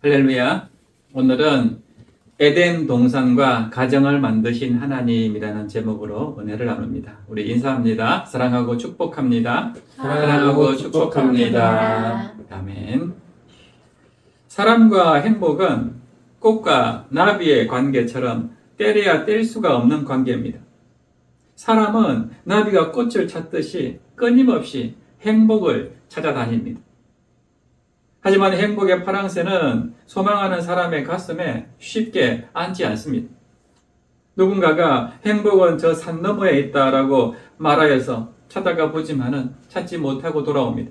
할렐루야. 오늘은 에덴 동산과 가정을 만드신 하나님이라는 제목으로 은혜를 나눕니다. 우리 인사합니다. 사랑하고 축복합니다. 사랑하고 축복합니다. 아멘. 사람과 행복은 꽃과 나비의 관계처럼 때려야 뗄 수가 없는 관계입니다. 사람은 나비가 꽃을 찾듯이 끊임없이 행복을 찾아다닙니다. 하지만 행복의 파랑새는 소망하는 사람의 가슴에 쉽게 앉지 않습니다. 누군가가 행복은 저 산 너머에 있다라고 말하여서 찾아가 보지만은 찾지 못하고 돌아옵니다.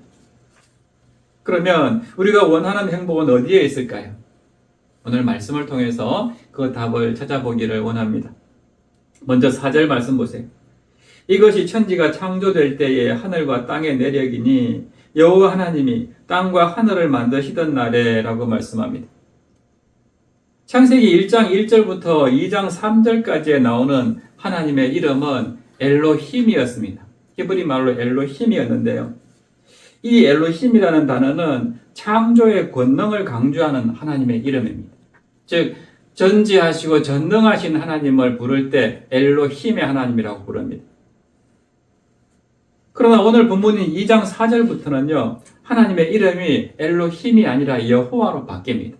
그러면 우리가 원하는 행복은 어디에 있을까요? 오늘 말씀을 통해서 그 답을 찾아보기를 원합니다. 먼저 4절 말씀 보세요. 이것이 천지가 창조될 때에 하늘과 땅의 내력이니 여호와 하나님이 땅과 하늘을 만드시던 날에 라고 말씀합니다. 창세기 1장 1절부터 2장 3절까지에 나오는 하나님의 이름은 엘로힘이었습니다. 히브리 말로 엘로힘이었는데요. 이 엘로힘이라는 단어는 창조의 권능을 강조하는 하나님의 이름입니다. 즉 전지하시고 전능하신 하나님을 부를 때 엘로힘의 하나님이라고 부릅니다. 그러나 오늘 본문인 2장 4절부터는요, 하나님의 이름이 엘로힘이 아니라 여호와로 바뀝니다.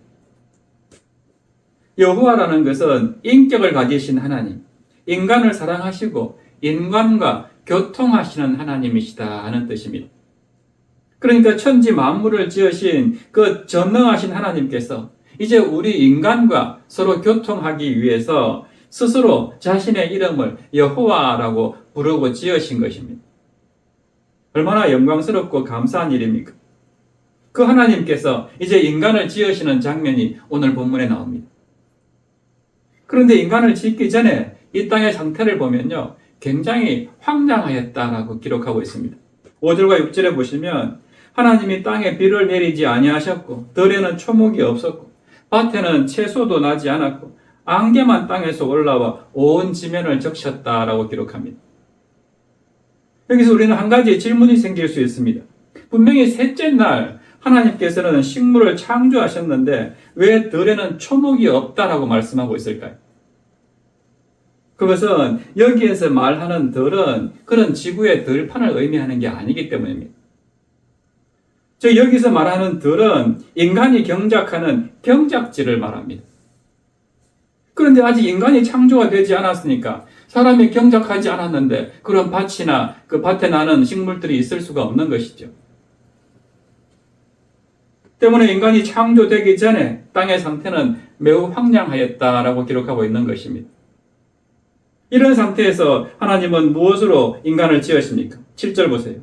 여호와라는 것은 인격을 가지신 하나님, 인간을 사랑하시고 인간과 교통하시는 하나님이시다 하는 뜻입니다. 그러니까 천지 만물을 지으신 그 전능하신 하나님께서 이제 우리 인간과 서로 교통하기 위해서 스스로 자신의 이름을 여호와라고 부르고 지으신 것입니다. 얼마나 영광스럽고 감사한 일입니까? 그 하나님께서 이제 인간을 지으시는 장면이 오늘 본문에 나옵니다. 그런데 인간을 짓기 전에 이 땅의 상태를 보면요, 굉장히 황량하였다라고 기록하고 있습니다. 5절과 6절에 보시면 하나님이 땅에 비를 내리지 아니하셨고 들에는 초목이 없었고 밭에는 채소도 나지 않았고 안개만 땅에서 올라와 온 지면을 적셨다라고 기록합니다. 여기서 우리는 한 가지 질문이 생길 수 있습니다. 분명히 셋째 날 하나님께서는 식물을 창조하셨는데 왜 들에는 초목이 없다라고 말씀하고 있을까요? 그것은 여기에서 말하는 들은 그런 지구의 들판을 의미하는 게 아니기 때문입니다. 즉 여기서 말하는 들은 인간이 경작하는 경작지를 말합니다. 그런데 아직 인간이 창조가 되지 않았으니까 사람이 경작하지 않았는데 그런 밭이나 그 밭에 나는 식물들이 있을 수가 없는 것이죠. 때문에 인간이 창조되기 전에 땅의 상태는 매우 황량하였다라고 기록하고 있는 것입니다. 이런 상태에서 하나님은 무엇으로 인간을 지으십니까? 7절 보세요.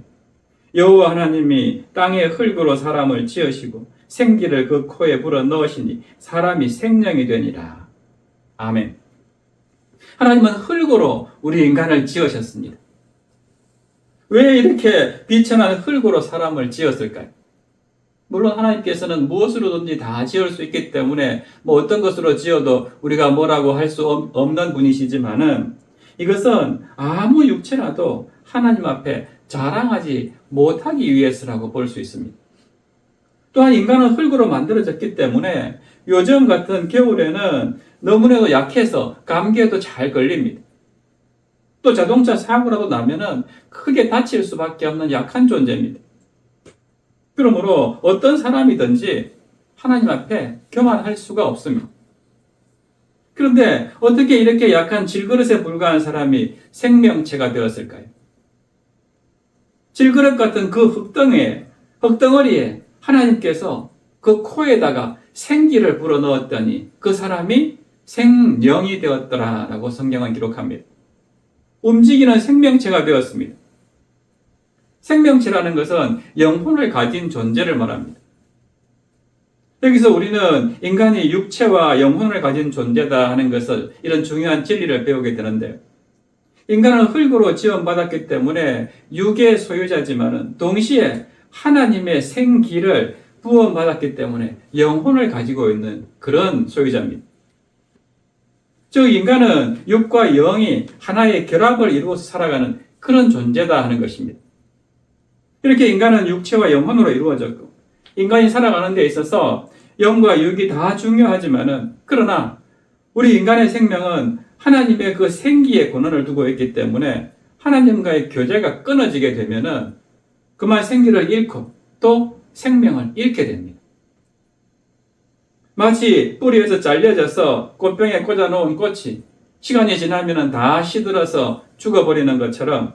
여호와 하나님이 땅의 흙으로 사람을 지으시고 생기를 그 코에 불어 넣으시니 사람이 생명이 되니라. 아멘. 하나님은 흙으로 우리 인간을 지으셨습니다. 왜 이렇게 비천한 흙으로 사람을 지었을까요? 물론 하나님께서는 무엇으로든지 다 지을 수 있기 때문에 어떤 것으로 지어도 우리가 뭐라고 할 수 없는 분이시지만은 이것은 아무 육체라도 하나님 앞에 자랑하지 못하기 위해서라고 볼 수 있습니다. 또한 인간은 흙으로 만들어졌기 때문에 요즘 같은 겨울에는 너무나도 약해서 감기에도 잘 걸립니다. 또 자동차 사고라도 나면은 크게 다칠 수밖에 없는 약한 존재입니다. 그러므로 어떤 사람이든지 하나님 앞에 교만할 수가 없습니다. 그런데 어떻게 이렇게 약한 질그릇에 불과한 사람이 생명체가 되었을까요? 질그릇 같은 그 흙덩어리에 하나님께서 그 코에다가 생기를 불어넣었더니 그 사람이 생명이 되었더라라고 성경은 기록합니다. 움직이는 생명체가 되었습니다. 생명체라는 것은 영혼을 가진 존재를 말합니다. 여기서 우리는 인간이 육체와 영혼을 가진 존재다 하는 것을 이런 중요한 진리를 배우게 되는데요. 인간은 흙으로 지원받았기 때문에 육의 소유자지만은 동시에 하나님의 생기를 부원받았기 때문에 영혼을 가지고 있는 그런 소유자입니다. 즉 인간은 육과 영이 하나의 결합을 이루어서 살아가는 그런 존재다 하는 것입니다. 이렇게 인간은 육체와 영혼으로 이루어졌고 인간이 살아가는 데 있어서 영과 육이 다 중요하지만은 그러나 우리 인간의 생명은 하나님의 그 생기의 권한을 두고 있기 때문에 하나님과의 교제가 끊어지게 되면은 그만 생기를 잃고 또 생명을 잃게 됩니다. 마치 뿌리에서 잘려져서 꽃병에 꽂아놓은 꽃이 시간이 지나면은 다 시들어서 죽어버리는 것처럼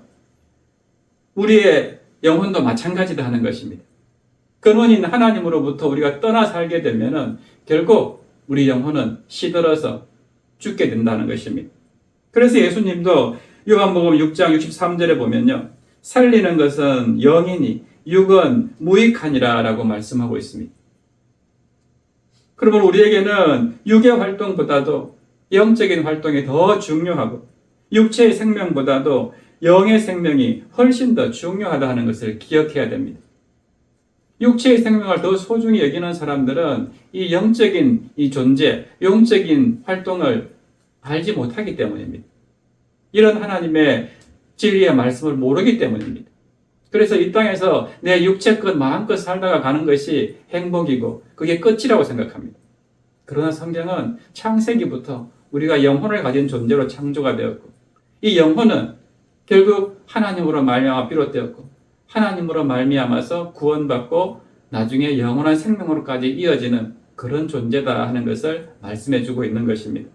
우리의 영혼도 마찬가지다 하는 것입니다. 근원인 하나님으로부터 우리가 떠나 살게 되면은 결국 우리 영혼은 시들어서 죽게 된다는 것입니다. 그래서 예수님도 요한복음 6장 63절에 보면요. 살리는 것은 영이니 육은 무익하니라 라고 말씀하고 있습니다. 그러면 우리에게는 육의 활동보다도 영적인 활동이 더 중요하고 육체의 생명보다도 영의 생명이 훨씬 더 중요하다 하는 것을 기억해야 됩니다. 육체의 생명을 더 소중히 여기는 사람들은 이 영적인 이 존재, 영적인 활동을 알지 못하기 때문입니다. 이런 하나님의 진리의 말씀을 모르기 때문입니다. 그래서 이 땅에서 내 육체껏 마음껏 살다가 가는 것이 행복이고 그게 끝이라고 생각합니다. 그러나 성경은 창세기부터 우리가 영혼을 가진 존재로 창조가 되었고 이 영혼은 결국 하나님으로 말미암아 비롯되었고 하나님으로 말미암아서 구원받고 나중에 영원한 생명으로까지 이어지는 그런 존재다 하는 것을 말씀해 주고 있는 것입니다.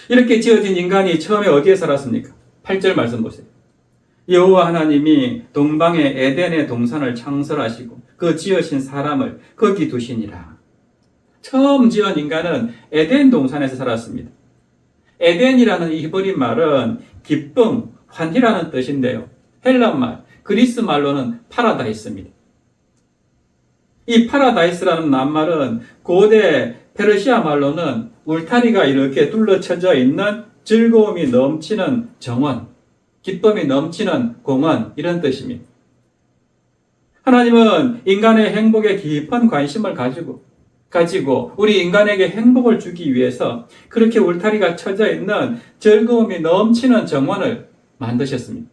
이렇게 지어진 인간이 처음에 어디에 살았습니까? 8절 말씀 보세요. 여호와 하나님이 동방의 에덴의 동산을 창설하시고 그 지으신 사람을 거기 두시니라. 처음 지은 인간은 에덴 동산에서 살았습니다. 에덴이라는 이 히브리 말은 기쁨, 환희라는 뜻인데요. 헬란 말, 그리스 말로는 파라다이스입니다. 이 파라다이스라는 낱말은 고대 페르시아 말로는 울타리가 이렇게 둘러쳐져 있는 즐거움이 넘치는 정원, 기쁨이 넘치는 공원 이런 뜻입니다. 하나님은 인간의 행복에 깊은 관심을 가지고 우리 인간에게 행복을 주기 위해서 그렇게 울타리가 쳐져 있는 즐거움이 넘치는 정원을 만드셨습니다.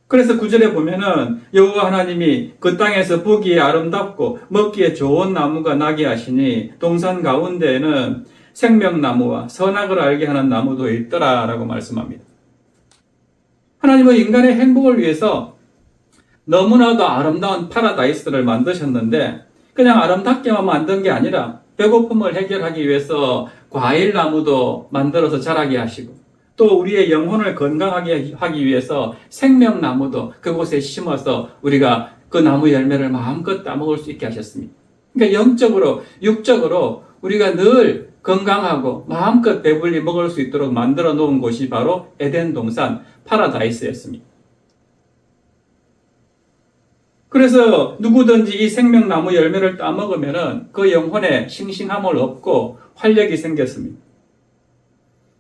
그래서 9절에 보면은 여호와 하나님이 그 땅에서 보기에 아름답고 먹기에 좋은 나무가 나게 하시니 동산 가운데에는 생명나무와 선악을 알게 하는 나무도 있더라라고 말씀합니다. 하나님은 인간의 행복을 위해서 너무나도 아름다운 파라다이스를 만드셨는데 그냥 아름답게만 만든 게 아니라 배고픔을 해결하기 위해서 과일나무도 만들어서 자라게 하시고 또 우리의 영혼을 건강하게 하기 위해서 생명나무도 그곳에 심어서 우리가 그 나무 열매를 마음껏 따먹을 수 있게 하셨습니다. 그러니까 영적으로, 육적으로 우리가 늘 건강하고 마음껏 배불리 먹을 수 있도록 만들어 놓은 곳이 바로 에덴 동산 파라다이스였습니다. 그래서 누구든지 이 생명나무 열매를 따먹으면 그 영혼에 싱싱함을 얻고 활력이 생겼습니다.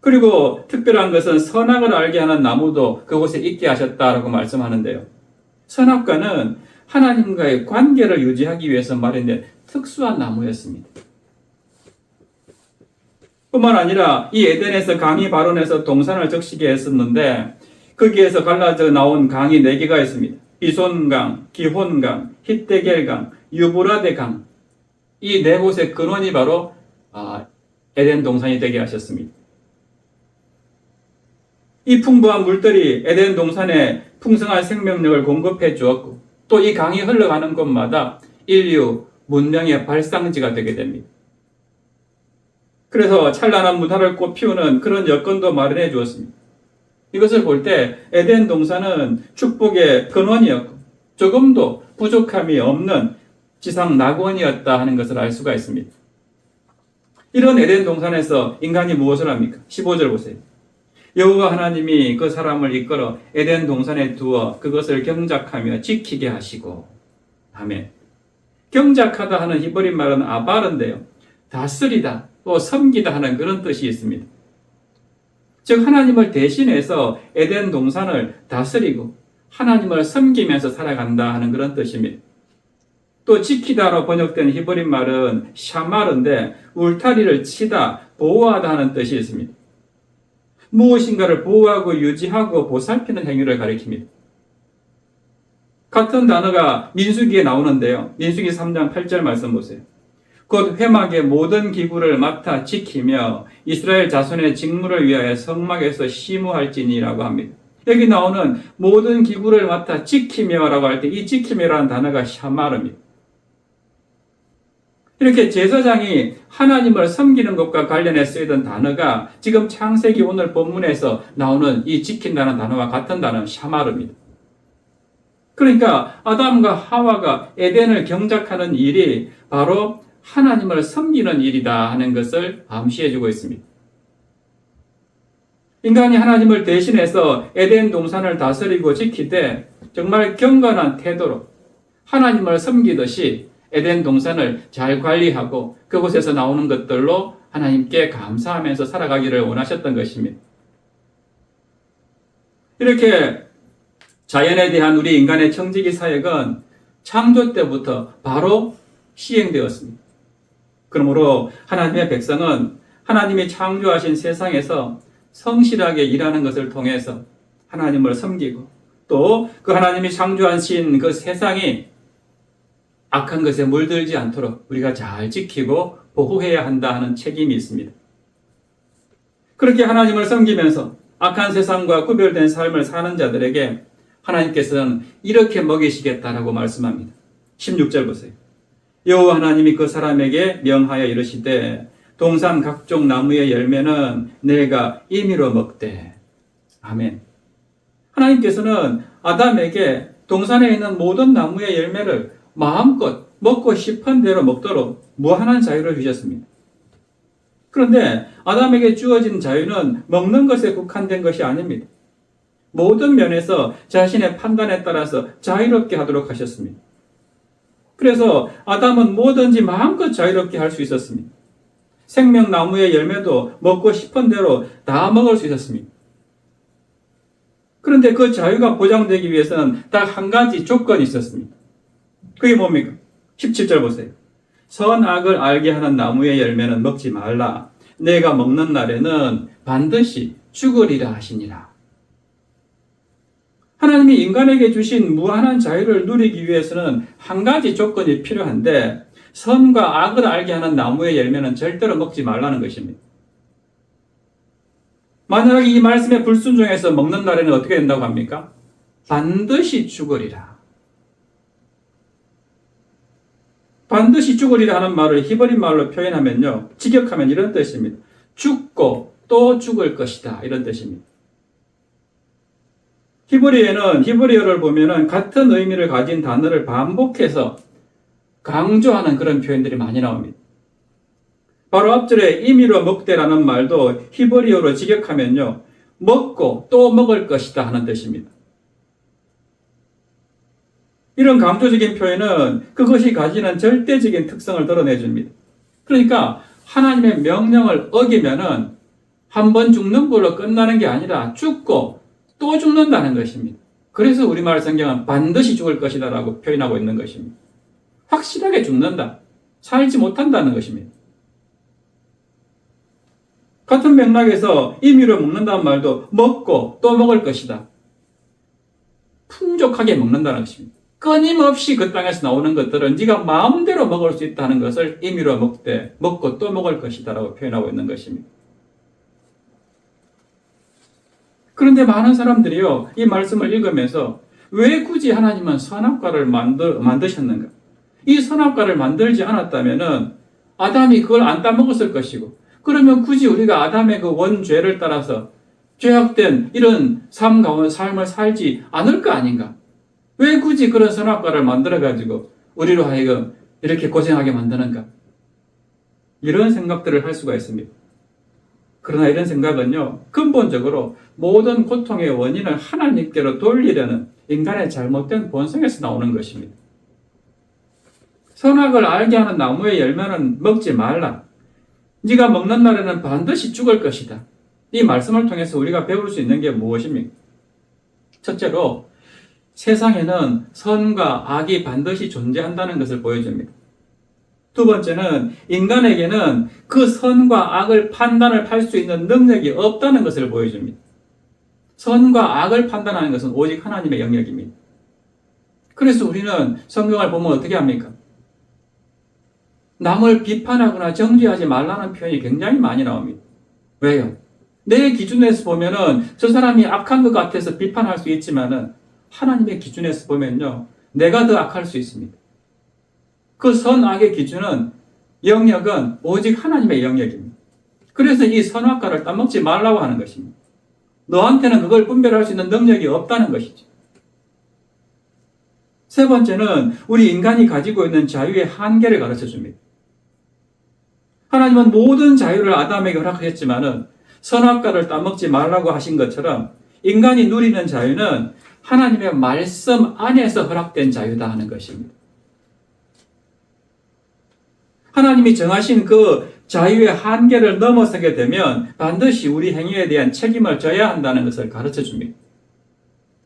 그리고 특별한 것은 선악을 알게 하는 나무도 그곳에 있게 하셨다라고 말씀하는데요. 선악과는 하나님과의 관계를 유지하기 위해서 마련된 특수한 나무였습니다. 뿐만 아니라 이 에덴에서 강이 발원해서 동산을 적시게 했었는데 거기에서 갈라져 나온 강이 4개가 있습니다. 비손강, 기혼강, hitdegel강, 유브라데강 이 4곳의 근원이 바로 에덴 동산이 되게 하셨습니다. 이 풍부한 물들이 에덴 동산에 풍성한 생명력을 공급해 주었고 또 이 강이 흘러가는 곳마다 인류 문명의 발상지가 되게 됩니다. 그래서 찬란한 문화를 꽃피우는 그런 여건도 마련해 주었습니다. 이것을 볼 때 에덴 동산은 축복의 근원이었고 조금도 부족함이 없는 지상 낙원이었다 하는 것을 알 수가 있습니다. 이런 에덴 동산에서 인간이 무엇을 합니까? 15절 보세요. 여호와 하나님이 그 사람을 이끌어 에덴 동산에 두어 그것을 경작하며 지키게 하시고 아멘. 경작하다 하는 히브리 말은 아바르인데요. 다스리다 또 섬기다 하는 그런 뜻이 있습니다. 즉 하나님을 대신해서 에덴 동산을 다스리고 하나님을 섬기면서 살아간다 하는 그런 뜻입니다. 또 지키다로 번역된 히브리 말은 샤마르인데 울타리를 치다, 보호하다 하는 뜻이 있습니다. 무엇인가를 보호하고 유지하고 보살피는 행위를 가리킵니다. 같은 단어가 민수기에 나오는데요. 민수기 3장 8절 말씀 보세요. 곧 회막의 모든 기구를 맡아 지키며 이스라엘 자손의 직무를 위하여 성막에서 심우할지니라고 합니다. 여기 나오는 모든 기구를 맡아 지키며라고 할 때 이 지키며라는 단어가 샤마르입니다. 이렇게 제사장이 하나님을 섬기는 것과 관련해 쓰이던 단어가 지금 창세기 오늘 본문에서 나오는 이 지킨다는 단어와 같은 단어는 샤마르입니다. 그러니까 아담과 하와가 에덴을 경작하는 일이 바로 하나님을 섬기는 일이다 하는 것을 암시해주고 있습니다. 인간이 하나님을 대신해서 에덴 동산을 다스리고 지키되 정말 경건한 태도로 하나님을 섬기듯이 에덴 동산을 잘 관리하고 그곳에서 나오는 것들로 하나님께 감사하면서 살아가기를 원하셨던 것입니다. 이렇게 자연에 대한 우리 인간의 청지기 사역은 창조 때부터 바로 시행되었습니다. 그러므로 하나님의 백성은 하나님이 창조하신 세상에서 성실하게 일하는 것을 통해서 하나님을 섬기고 또 그 하나님이 창조하신 그 세상이 악한 것에 물들지 않도록 우리가 잘 지키고 보호해야 한다 하는 책임이 있습니다. 그렇게 하나님을 섬기면서 악한 세상과 구별된 삶을 사는 자들에게 하나님께서는 이렇게 먹이시겠다라고 말씀합니다. 16절 보세요. 여호와 하나님이 그 사람에게 명하여 이르시되 동산 각종 나무의 열매는 내가 임의로 먹되. 아멘. 하나님께서는 아담에게 동산에 있는 모든 나무의 열매를 마음껏 먹고 싶은 대로 먹도록 무한한 자유를 주셨습니다. 그런데 아담에게 주어진 자유는 먹는 것에 국한된 것이 아닙니다. 모든 면에서 자신의 판단에 따라서 자유롭게 하도록 하셨습니다. 그래서 아담은 뭐든지 마음껏 자유롭게 할 수 있었습니다. 생명나무의 열매도 먹고 싶은 대로 다 먹을 수 있었습니다. 그런데 그 자유가 보장되기 위해서는 딱 한 가지 조건이 있었습니다. 그게 뭡니까? 17절 보세요. 선악을 알게 하는 나무의 열매는 먹지 말라. 내가 먹는 날에는 반드시 죽으리라 하시니라. 하나님이 인간에게 주신 무한한 자유를 누리기 위해서는 한 가지 조건이 필요한데 선과 악을 알게 하는 나무의 열매는 절대로 먹지 말라는 것입니다. 만약에 이 말씀에 불순종해서 먹는 날에는 어떻게 된다고 합니까? 반드시 죽으리라. 반드시 죽으리라 하는 말을 히브리 말로 표현하면요. 직역하면 이런 뜻입니다. 죽고 또 죽을 것이다. 이런 뜻입니다. 히브리어를 보면은 같은 의미를 가진 단어를 반복해서 강조하는 그런 표현들이 많이 나옵니다. 바로 앞절에 임의로 먹되라는 말도 히브리어로 직역하면요. 먹고 또 먹을 것이다 하는 뜻입니다. 이런 강조적인 표현은 그것이 가지는 절대적인 특성을 드러내줍니다. 그러니까 하나님의 명령을 어기면은 한 번 죽는 걸로 끝나는 게 아니라 죽고 또 죽는다는 것입니다. 그래서 우리말 성경은 반드시 죽을 것이다 라고 표현하고 있는 것입니다. 확실하게 죽는다. 살지 못한다는 것입니다. 같은 맥락에서 임의로 먹는다는 말도 먹고 또 먹을 것이다. 풍족하게 먹는다는 것입니다. 끊임없이 그 땅에서 나오는 것들은 네가 마음대로 먹을 수 있다는 것을 임의로 먹되 먹고 또 먹을 것이다 라고 표현하고 있는 것입니다. 그런데 많은 사람들이요, 이 말씀을 읽으면서 왜 굳이 하나님은 선악과를 만드셨는가? 이 선악과를 만들지 않았다면은 아담이 그걸 안 따먹었을 것이고, 그러면 굳이 우리가 아담의 그 원죄를 따라서 죄악된 이런 삶을 살지 않을 거 아닌가? 왜 굳이 그런 선악과를 만들어가지고 우리로 하여금 이렇게 고생하게 만드는가? 이런 생각들을 할 수가 있습니다. 그러나 이런 생각은요, 근본적으로 모든 고통의 원인을 하나님께로 돌리려는 인간의 잘못된 본성에서 나오는 것입니다. 선악을 알게 하는 나무의 열매는 먹지 말라. 네가 먹는 날에는 반드시 죽을 것이다. 이 말씀을 통해서 우리가 배울 수 있는 게 무엇입니까? 첫째로 세상에는 선과 악이 반드시 존재한다는 것을 보여줍니다. 두 번째는 인간에게는 그 선과 악을 판단을 할 수 있는 능력이 없다는 것을 보여줍니다. 선과 악을 판단하는 것은 오직 하나님의 영역입니다. 그래서 우리는 성경을 보면 어떻게 합니까? 남을 비판하거나 정죄하지 말라는 표현이 굉장히 많이 나옵니다. 왜요? 내 기준에서 보면은 저 사람이 악한 것 같아서 비판할 수 있지만은 하나님의 기준에서 보면요, 내가 더 악할 수 있습니다. 그 선악의 기준은 영역은 오직 하나님의 영역입니다. 그래서 이 선악과를 따먹지 말라고 하는 것입니다. 너한테는 그걸 분별할 수 있는 능력이 없다는 것이죠. 세 번째는 우리 인간이 가지고 있는 자유의 한계를 가르쳐 줍니다. 하나님은 모든 자유를 아담에게 허락하셨지만은 선악과를 따먹지 말라고 하신 것처럼 인간이 누리는 자유는 하나님의 말씀 안에서 허락된 자유다 하는 것입니다. 하나님이 정하신 그 자유의 한계를 넘어서게 되면 반드시 우리 행위에 대한 책임을 져야 한다는 것을 가르쳐 줍니다.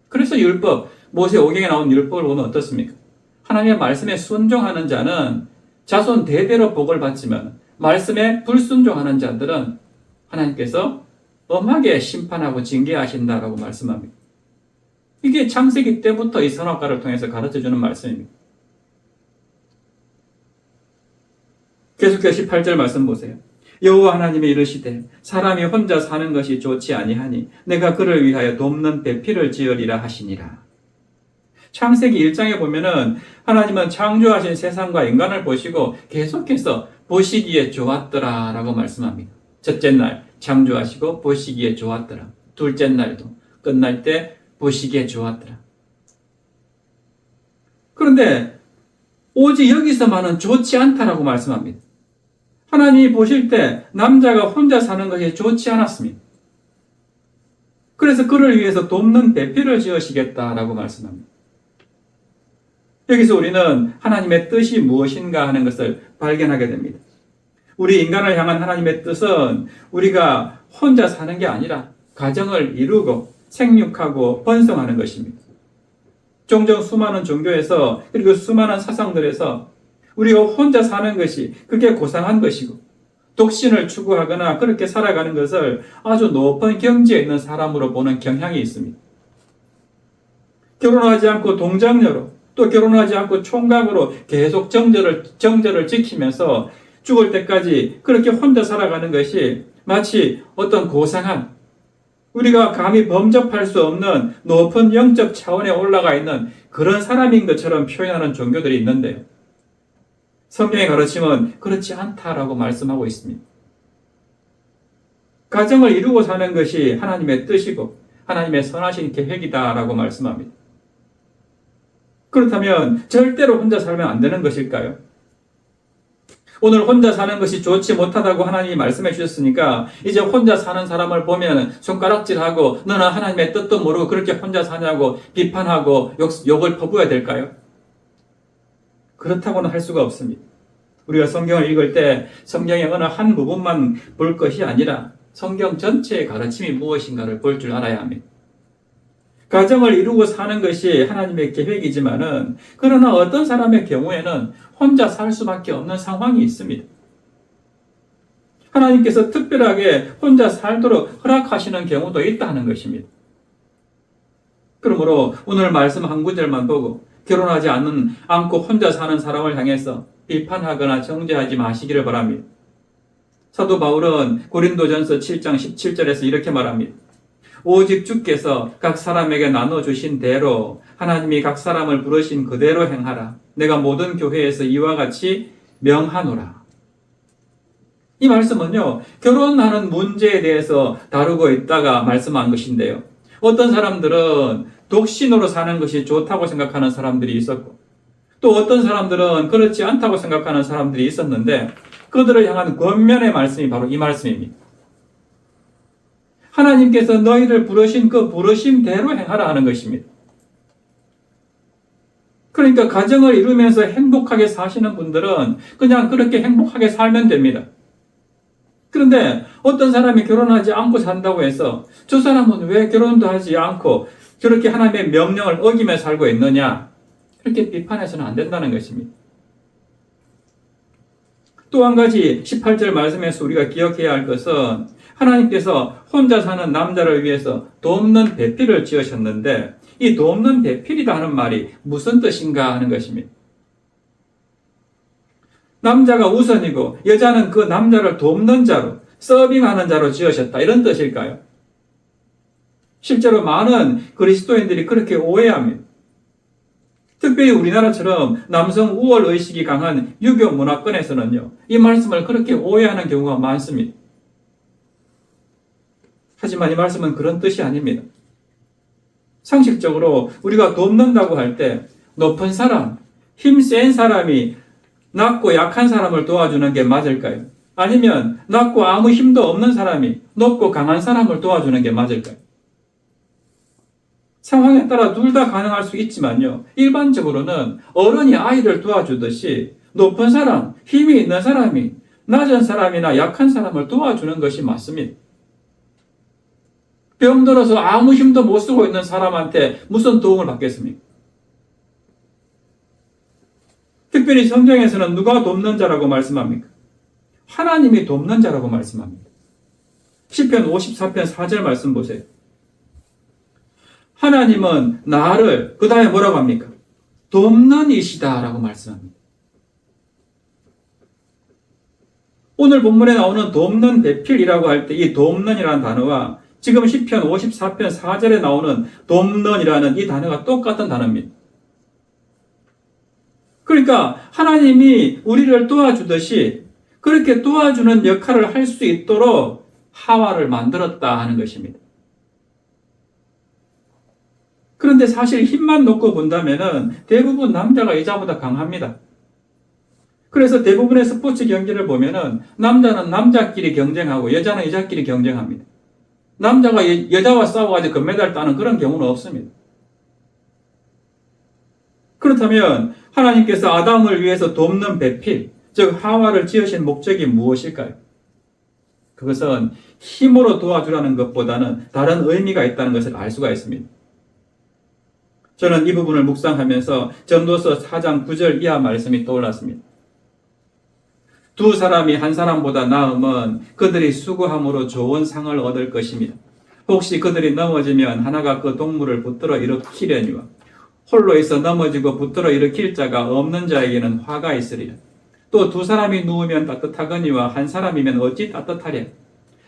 그래서 율법, 모세오경에 나온 율법을 보면 어떻습니까? 하나님의 말씀에 순종하는 자는 자손 대대로 복을 받지만 말씀에 불순종하는 자들은 하나님께서 엄하게 심판하고 징계하신다라고 말씀합니다. 이게 창세기 때부터 이 선악과를 통해서 가르쳐주는 말씀입니다. 계속해서 18절 말씀 보세요. 여호와 하나님이 이르시되 사람이 혼자 사는 것이 좋지 아니하니 내가 그를 위하여 돕는 배필을 지으리라 하시니라. 창세기 1장에 보면은 하나님은 창조하신 세상과 인간을 보시고 계속해서 보시기에 좋았더라 라고 말씀합니다. 첫째 날 창조하시고 보시기에 좋았더라. 둘째 날도 끝날 때 보시기에 좋았더라. 그런데 오직 여기서만은 좋지 않다라고 말씀합니다. 하나님이 보실 때 남자가 혼자 사는 것이 좋지 않았습니다. 그래서 그를 위해서 돕는 배필을 지으시겠다라고 말씀합니다. 여기서 우리는 하나님의 뜻이 무엇인가 하는 것을 발견하게 됩니다. 우리 인간을 향한 하나님의 뜻은 우리가 혼자 사는 게 아니라 가정을 이루고 생육하고 번성하는 것입니다. 종종 수많은 종교에서 그리고 수많은 사상들에서 우리가 혼자 사는 것이 그게 고상한 것이고 독신을 추구하거나 그렇게 살아가는 것을 아주 높은 경지에 있는 사람으로 보는 경향이 있습니다. 결혼하지 않고 동정녀로 또 결혼하지 않고 총각으로 계속 정절을 지키면서 죽을 때까지 그렇게 혼자 살아가는 것이 마치 어떤 고상한 우리가 감히 범접할 수 없는 높은 영적 차원에 올라가 있는 그런 사람인 것처럼 표현하는 종교들이 있는데요. 성경의 가르침은 그렇지 않다라고 말씀하고 있습니다. 가정을 이루고 사는 것이 하나님의 뜻이고 하나님의 선하신 계획이다라고 말씀합니다. 그렇다면 절대로 혼자 살면 안 되는 것일까요? 오늘 혼자 사는 것이 좋지 못하다고 하나님이 말씀해 주셨으니까 이제 혼자 사는 사람을 보면 손가락질하고 너는 하나님의 뜻도 모르고 그렇게 혼자 사냐고 비판하고 욕을 퍼부어야 될까요? 그렇다고는 할 수가 없습니다. 우리가 성경을 읽을 때 성경의 어느 한 부분만 볼 것이 아니라 성경 전체의 가르침이 무엇인가를 볼 줄 알아야 합니다. 가정을 이루고 사는 것이 하나님의 계획이지만은 그러나 어떤 사람의 경우에는 혼자 살 수밖에 없는 상황이 있습니다. 하나님께서 특별하게 혼자 살도록 허락하시는 경우도 있다는 것입니다. 그러므로 오늘 말씀 한 구절만 보고 결혼하지 않고 혼자 사는 사람을 향해서 비판하거나 정죄하지 마시기를 바랍니다. 사도 바울은 고린도전서 7장 17절에서 이렇게 말합니다. 오직 주께서 각 사람에게 나눠주신 대로 하나님이 각 사람을 부르신 그대로 행하라. 내가 모든 교회에서 이와 같이 명하노라. 이 말씀은요, 결혼하는 문제에 대해서 다루고 있다가 말씀한 것인데요. 어떤 사람들은 독신으로 사는 것이 좋다고 생각하는 사람들이 있었고, 또 어떤 사람들은 그렇지 않다고 생각하는 사람들이 있었는데, 그들을 향한 권면의 말씀이 바로 이 말씀입니다. 하나님께서 너희를 부르신 그 부르심대로 행하라 하는 것입니다. 그러니까 가정을 이루면서 행복하게 사시는 분들은 그냥 그렇게 행복하게 살면 됩니다. 그런데 어떤 사람이 결혼하지 않고 산다고 해서 저 사람은 왜 결혼도 하지 않고 저렇게 하나님의 명령을 어기며 살고 있느냐, 그렇게 비판해서는 안 된다는 것입니다. 또 한 가지 18절 말씀에서 우리가 기억해야 할 것은 하나님께서 혼자 사는 남자를 위해서 돕는 배필을 지으셨는데 이 돕는 배필이다 하는 말이 무슨 뜻인가 하는 것입니다. 남자가 우선이고 여자는 그 남자를 돕는 자로 서빙하는 자로 지으셨다 이런 뜻일까요? 실제로 많은 그리스도인들이 그렇게 오해합니다. 특별히 우리나라처럼 남성 우월 의식이 강한 유교 문화권에서는요, 이 말씀을 그렇게 오해하는 경우가 많습니다. 하지만 이 말씀은 그런 뜻이 아닙니다. 상식적으로 우리가 돕는다고 할 때 높은 사람, 힘 센 사람이 낮고 약한 사람을 도와주는 게 맞을까요? 아니면 낮고 아무 힘도 없는 사람이 높고 강한 사람을 도와주는 게 맞을까요? 상황에 따라 둘 다 가능할 수 있지만요. 일반적으로는 어른이 아이를 도와주듯이 높은 사람, 힘이 있는 사람이 낮은 사람이나 약한 사람을 도와주는 것이 맞습니다. 병들어서 아무 힘도 못 쓰고 있는 사람한테 무슨 도움을 받겠습니까? 특별히 성경에서는 누가 돕는 자라고 말씀합니까? 하나님이 돕는 자라고 말씀합니다. 시편 54편 4절 말씀 보세요. 하나님은 나를 그 다음에 뭐라고 합니까? 돕는 이시다 라고 말씀합니다. 오늘 본문에 나오는 돕는 배필이라고 할 때 이 돕는이라는 단어와 지금 시편 54편 4절에 나오는 돕는이라는 이 단어가 똑같은 단어입니다. 그러니까 하나님이 우리를 도와주듯이 그렇게 도와주는 역할을 할 수 있도록 하와를 만들었다 하는 것입니다. 그런데 사실 힘만 놓고 본다면은 대부분 남자가 여자보다 강합니다. 그래서 대부분의 스포츠 경기를 보면은 남자는 남자끼리 경쟁하고 여자는 여자끼리 경쟁합니다. 남자가 여자와 싸워가지고 금메달 따는 그런 경우는 없습니다. 그렇다면 하나님께서 아담을 위해서 돕는 배필, 즉 하와를 지으신 목적이 무엇일까요? 그것은 힘으로 도와주라는 것보다는 다른 의미가 있다는 것을 알 수가 있습니다. 저는 이 부분을 묵상하면서 전도서 4장 9절 이하 말씀이 떠올랐습니다. 두 사람이 한 사람보다 나음은 그들이 수고함으로 좋은 상을 얻을 것입니다. 혹시 그들이 넘어지면 하나가 그 동물을 붙들어 일으키려니와 홀로 있어 넘어지고 붙들어 일으킬 자가 없는 자에게는 화가 있으리라. 또 두 사람이 누우면 따뜻하거니와 한 사람이면 어찌 따뜻하랴.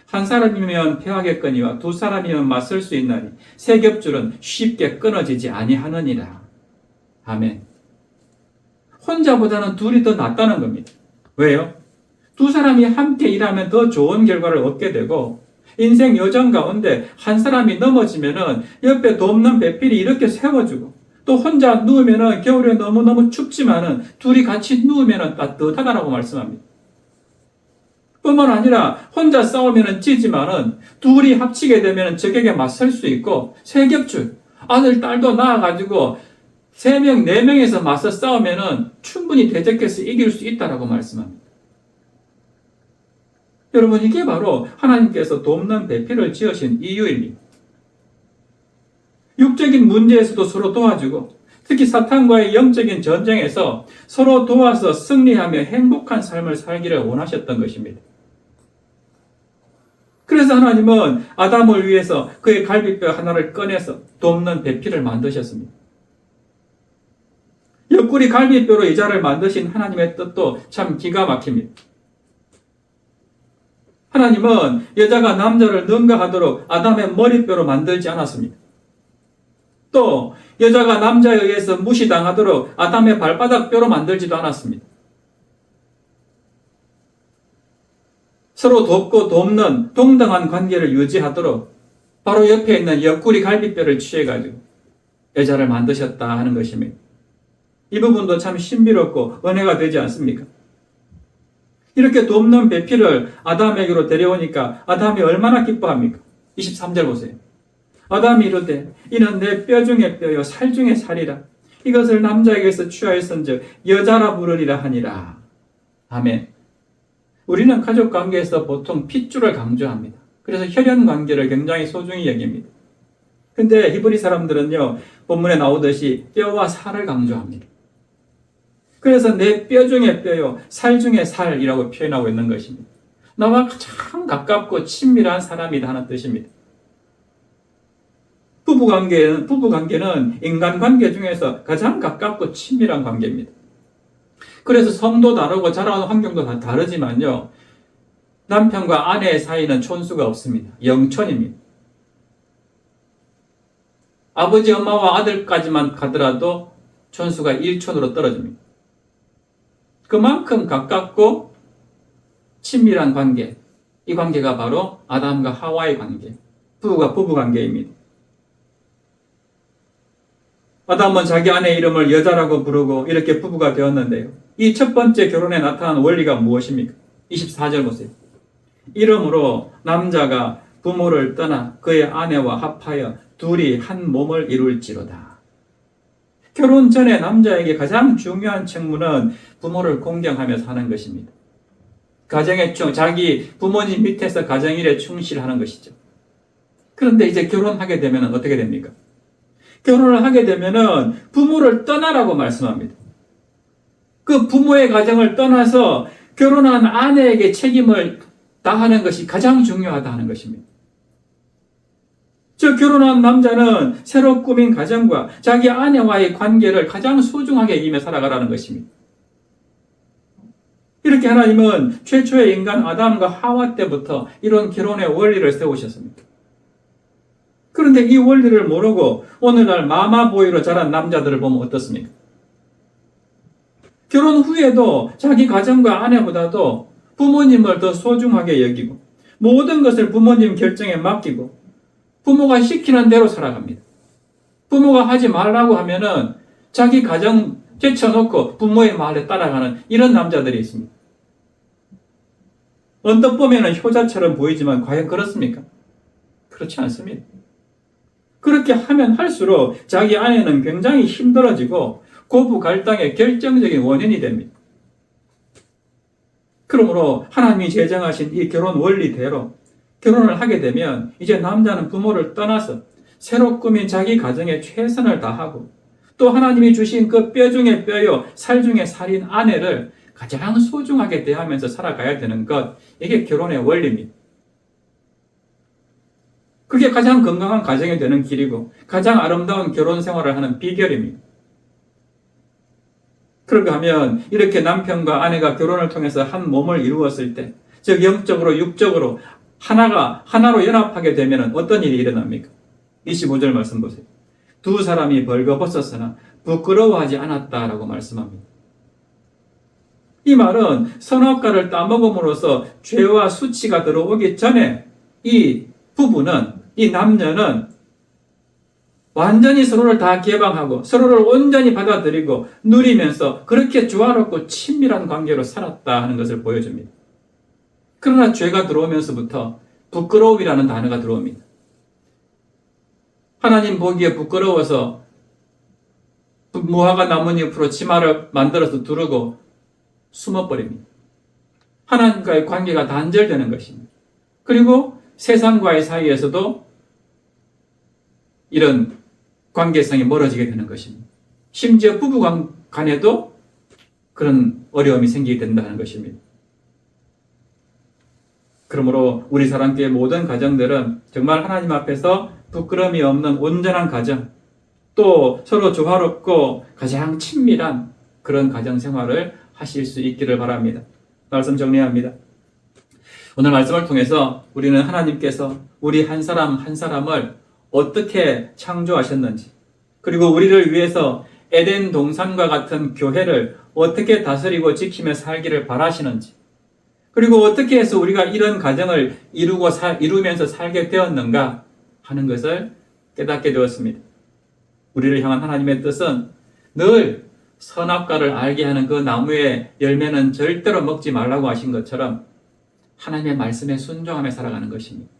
한 사람이면 패하겠거니와 두 사람이면 맞설 수 있나니 세 겹줄은 쉽게 끊어지지 아니하느니라. 아멘. 혼자보다는 둘이 더 낫다는 겁니다. 왜요? 두 사람이 함께 일하면 더 좋은 결과를 얻게 되고 인생 여정 가운데 한 사람이 넘어지면은 옆에 돕는 배필이 이렇게 세워주고 또 혼자 누우면은 겨울에 너무너무 춥지만은 둘이 같이 누우면은 따뜻하다라고 말씀합니다. 뿐만 아니라 혼자 싸우면은 찌지만은 둘이 합치게 되면은 적에게 맞설 수 있고 세 겹줄 아들 딸도 낳아가지고 3명, 4명에서 맞서 싸우면은 충분히 대적해서 이길 수 있다라고 말씀합니다. 여러분 이게 바로 하나님께서 돕는 배필을 지으신 이유입니다. 육적인 문제에서도 서로 도와주고 특히 사탄과의 영적인 전쟁에서 서로 도와서 승리하며 행복한 삶을 살기를 원하셨던 것입니다. 그래서 하나님은 아담을 위해서 그의 갈비뼈 하나를 꺼내서 돕는 배필을 만드셨습니다. 옆구리 갈비뼈로 여자를 만드신 하나님의 뜻도 참 기가 막힙니다. 하나님은 여자가 남자를 능가하도록 아담의 머리뼈로 만들지 않았습니다. 또 여자가 남자에 의해서 무시당하도록 아담의 발바닥 뼈로 만들지도 않았습니다. 서로 돕고 돕는 동등한 관계를 유지하도록 바로 옆에 있는 옆구리 갈비뼈를 취해가지고 여자를 만드셨다 하는 것입니다. 이 부분도 참 신비롭고 은혜가 되지 않습니까? 이렇게 돕는 배필을 아담에게로 데려오니까 아담이 얼마나 기뻐합니까? 23절 보세요. 아담이 이르되 이는 내 뼈 중에 뼈요 살 중에 살이라. 이것을 남자에게서 취하였은즉 여자라 부르리라 하니라. 아멘. 우리는 가족 관계에서 보통 핏줄을 강조합니다. 그래서 혈연 관계를 굉장히 소중히 여깁니다. 근데 히브리 사람들은요, 본문에 나오듯이 뼈와 살을 강조합니다. 그래서 내 뼈 중에 뼈요, 살 중에 살이라고 표현하고 있는 것입니다. 나와 가장 가깝고 친밀한 사람이다 하는 뜻입니다. 부부관계는 인간관계 중에서 가장 가깝고 친밀한 관계입니다. 그래서 성도 다르고 자라는 환경도 다 다르지만요, 남편과 아내의 사이는 촌수가 없습니다. 영촌입니다. 아버지, 엄마와 아들까지만 가더라도 촌수가 1촌으로 떨어집니다. 그만큼 가깝고 친밀한 관계, 이 관계가 바로 아담과 하와의 관계, 부부가 부부 관계입니다. 아담은 자기 아내의 이름을 여자라고 부르고 이렇게 부부가 되었는데요. 이 첫 번째 결혼에 나타난 원리가 무엇입니까? 24절 보세요. 이러므로 남자가 부모를 떠나 그의 아내와 합하여 둘이 한 몸을 이룰지로다. 결혼 전에 남자에게 가장 중요한 책무는 부모를 공경하며 사는 것입니다. 자기 부모님 밑에서 가정일에 충실하는 것이죠. 그런데 이제 결혼하게 되면 어떻게 됩니까? 결혼을 하게 되면은 부모를 떠나라고 말씀합니다. 그 부모의 가정을 떠나서 결혼한 아내에게 책임을 다하는 것이 가장 중요하다는 것입니다. 저 결혼한 남자는 새로 꾸민 가정과 자기 아내와의 관계를 가장 소중하게 여기며 살아가라는 것입니다. 이렇게 하나님은 최초의 인간 아담과 하와 때부터 이런 결혼의 원리를 세우셨습니다. 그런데 이 원리를 모르고 오늘날 마마보이로 자란 남자들을 보면 어떻습니까? 결혼 후에도 자기 가정과 아내보다도 부모님을 더 소중하게 여기고 모든 것을 부모님 결정에 맡기고 부모가 시키는 대로 살아갑니다. 부모가 하지 말라고 하면은 자기 가정 제쳐놓고 부모의 말에 따라가는 이런 남자들이 있습니다. 언뜻 보면은 효자처럼 보이지만 과연 그렇습니까? 그렇지 않습니다. 그렇게 하면 할수록 자기 아내는 굉장히 힘들어지고 고부 갈등의 결정적인 원인이 됩니다. 그러므로 하나님이 제정하신 이 결혼 원리대로 결혼을 하게 되면 이제 남자는 부모를 떠나서 새로 꾸민 자기 가정에 최선을 다하고 또 하나님이 주신 그 뼈 중에 뼈요 살 중에 살인 아내를 가장 소중하게 대하면서 살아가야 되는 것, 이게 결혼의 원리입니다. 그게 가장 건강한 가정이 되는 길이고 가장 아름다운 결혼 생활을 하는 비결입니다. 그런가 하면 이렇게 남편과 아내가 결혼을 통해서 한 몸을 이루었을 때, 즉 영적으로 육적으로 하나로 연합하게 되면 어떤 일이 일어납니까? 25절 말씀 보세요. 두 사람이 벌거벗었으나 부끄러워하지 않았다라고 말씀합니다. 이 말은 선악과를 따먹음으로써 죄와 수치가 들어오기 전에 이 부부는, 이 남녀는 완전히 서로를 다 개방하고 서로를 온전히 받아들이고 누리면서 그렇게 조화롭고 친밀한 관계로 살았다 하는 것을 보여줍니다. 그러나 죄가 들어오면서부터 부끄러움이라는 단어가 들어옵니다. 하나님 보기에 부끄러워서 무화과 나뭇잎으로 치마를 만들어서 두르고 숨어버립니다. 하나님과의 관계가 단절되는 것입니다. 그리고 세상과의 사이에서도 이런 관계성이 멀어지게 되는 것입니다. 심지어 부부 간에도 그런 어려움이 생기게 된다는 것입니다. 그러므로 우리 사랑교회 모든 가정들은 정말 하나님 앞에서 부끄러움이 없는 온전한 가정, 또 서로 조화롭고 가장 친밀한 그런 가정 생활을 하실 수 있기를 바랍니다. 말씀 정리합니다. 오늘 말씀을 통해서 우리는 하나님께서 우리 한 사람 한 사람을 어떻게 창조하셨는지, 그리고 우리를 위해서 에덴 동산과 같은 교회를 어떻게 다스리고 지키며 살기를 바라시는지, 그리고 어떻게 해서 우리가 이런 가정을 이루면서 살게 되었는가 하는 것을 깨닫게 되었습니다. 우리를 향한 하나님의 뜻은 늘 선악과를 알게 하는 그 나무의 열매는 절대로 먹지 말라고 하신 것처럼 하나님의 말씀에 순종하며 살아가는 것입니다.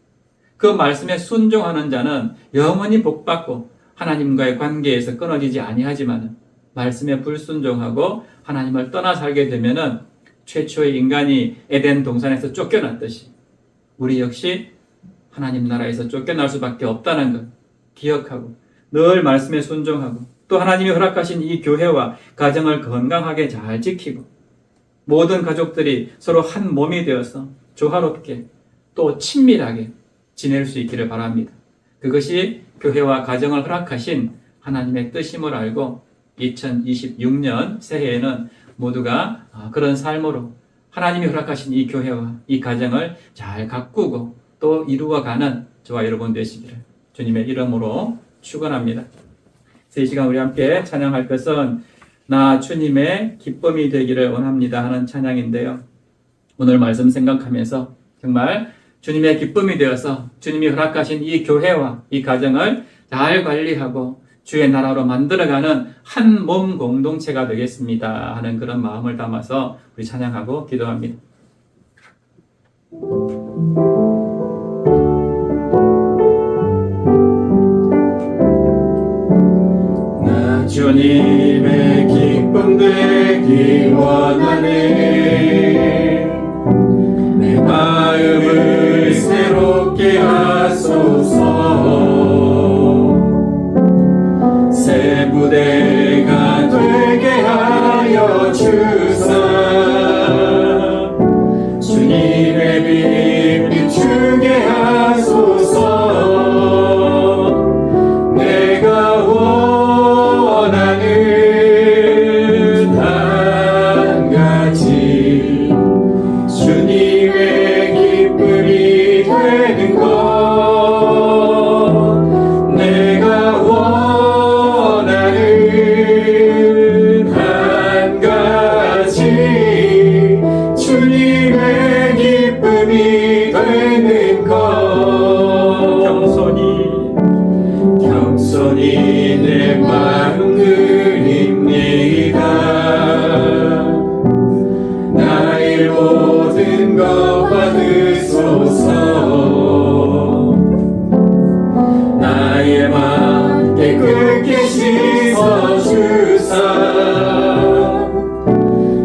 그 말씀에 순종하는 자는 영원히 복받고 하나님과의 관계에서 끊어지지 아니하지만 말씀에 불순종하고 하나님을 떠나 살게 되면은 최초의 인간이 에덴 동산에서 쫓겨났듯이 우리 역시 하나님 나라에서 쫓겨날 수밖에 없다는 것 기억하고 늘 말씀에 순종하고 또 하나님이 허락하신 이 교회와 가정을 건강하게 잘 지키고 모든 가족들이 서로 한 몸이 되어서 조화롭게 또 친밀하게 지낼 수 있기를 바랍니다. 그것이 교회와 가정을 허락하신 하나님의 뜻임을 알고 2026년 새해에는 모두가 그런 삶으로 하나님이 허락하신 이 교회와 이 가정을 잘 가꾸고 또 이루어가는 저와 여러분 되시기를 주님의 이름으로 축원합니다. 이 시간 우리 함께 찬양할 것은 나 주님의 기쁨이 되기를 원합니다 하는 찬양인데요. 오늘 말씀 생각하면서 정말 주님의 기쁨이 되어서 주님이 허락하신 이 교회와 이 가정을 잘 관리하고 주의 나라로 만들어가는 한 몸 공동체가 되겠습니다 하는 그런 마음을 담아서 우리 찬양하고 기도합니다. 나 주님의 기쁨 되기 원하네. 내 마음을 새롭게 하소서. 새 부대가 되게 하여 주사. 주님의 빛 비추게 하소서. 내가 원하는 한 가지 주님의 기쁨이 되는 것. 내가 원하는 한 가지 주님의 기쁨이 되는 것. 겸손히 내 마음 드립니다. 나의 모든 것 받으소서. 나의 맘 깨끗게 씻어주사.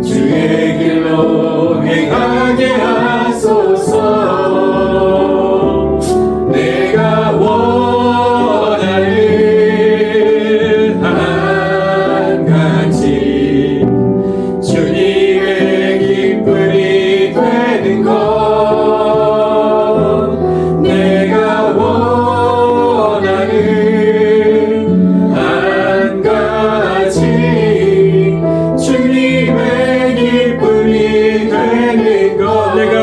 주의 길로 행하게 하소서. 내가 원하는 한 가지 주님의 기쁨이 되는 것. 내가 원하는 한 가지 주님의 기쁨이 되는 것. 내가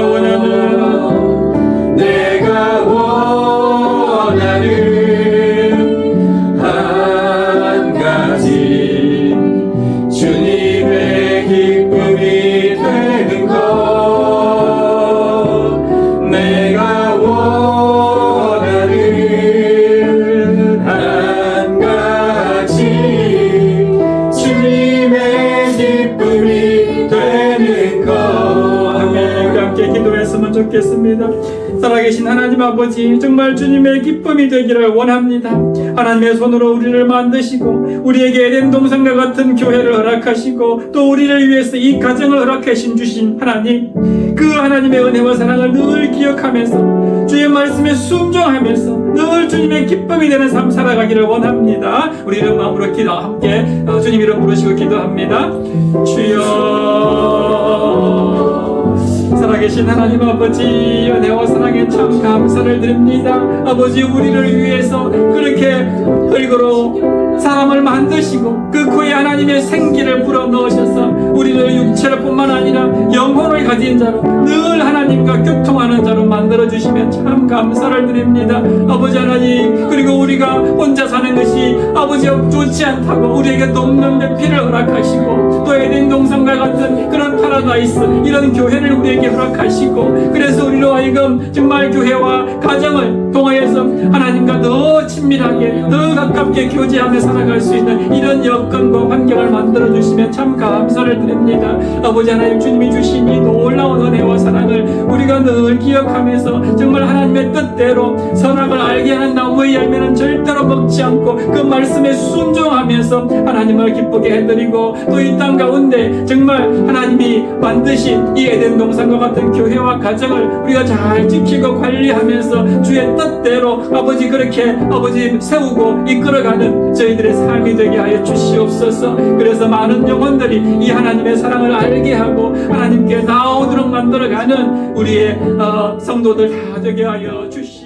원하는 한 가지 주님의 기쁨이 되는 것. 내가 원하는 한 가지 주님의 기쁨이 되는 것. 아멘. 우리 함께 기도했으면 좋겠습니다. 살아계신 하나님 아버지, 정말 주님의 기쁨이 되기를 원합니다. 하나님의 손으로 우리를 만드시고 우리에게 에덴 동산과 같은 교회를 허락하시고 또 우리를 위해서 이 가정을 허락하신 주신 하나님, 그 하나님의 은혜와 사랑을 늘 기억하면서 주의 말씀에 순종하면서 늘 주님의 기쁨이 되는 삶 살아가기를 원합니다. 우리 이런 마음으로 함께 주님 이름 부르시고 기도합니다. 주여, 살아계신 하나님 아버지, 은혜와 사랑에 참 감사를 드립니다. 아버지, 우리를 위해서 그렇게 흙으로 사람을 만드시고 그 코에 하나님의 생기를 불어넣으셔서 우리를 육체를 뿐만 아니라 영혼을 가진 자로 늘 하나님과 교통하는 자로 만들어주시면 참 감사를 드립니다. 아버지 하나님, 그리고 우리가 혼자 사는 것이 아버지 좋지 않다고 우리에게 돕는 배필을 허락하시고 또 에덴 동산과 같은 그런 파라다이스, 이런 교회를 우리에게 허락하시고, 그래서 우리로 하여금 정말 교회와 가정을 통하여서 하나님과 더 친밀하게 더 가깝게 교제하며 살아갈 수 있는 이런 여건과 환경을 만들어주시면 참 감사를 드립니다. 아버지 하나님, 주님이 주신 이 놀라운 은혜와 사랑을 우리가 늘 기억하면서 정말 하나님의 뜻대로 선악을 알게 하는 나무의 열매는 절대로 먹지 않고 그 말씀에 순종하면서 하나님을 기쁘게 해드리고 또 이 땅 가운데 정말 하나님이 만드신 이 에덴 동산과 같은 교회와 가정을 우리가 잘 지키고 관리하면서 주의 뜻대로 아버지 그렇게 아버지 세우고 이끌어가는 저희들의 삶이 되게 하여 주시옵소서. 그래서 많은 영혼들이 이 하나님의 사랑을 알게 하고 하나님께 나오도록 만들어가는 우리의 성도들 다 되게 하여 주시옵소서.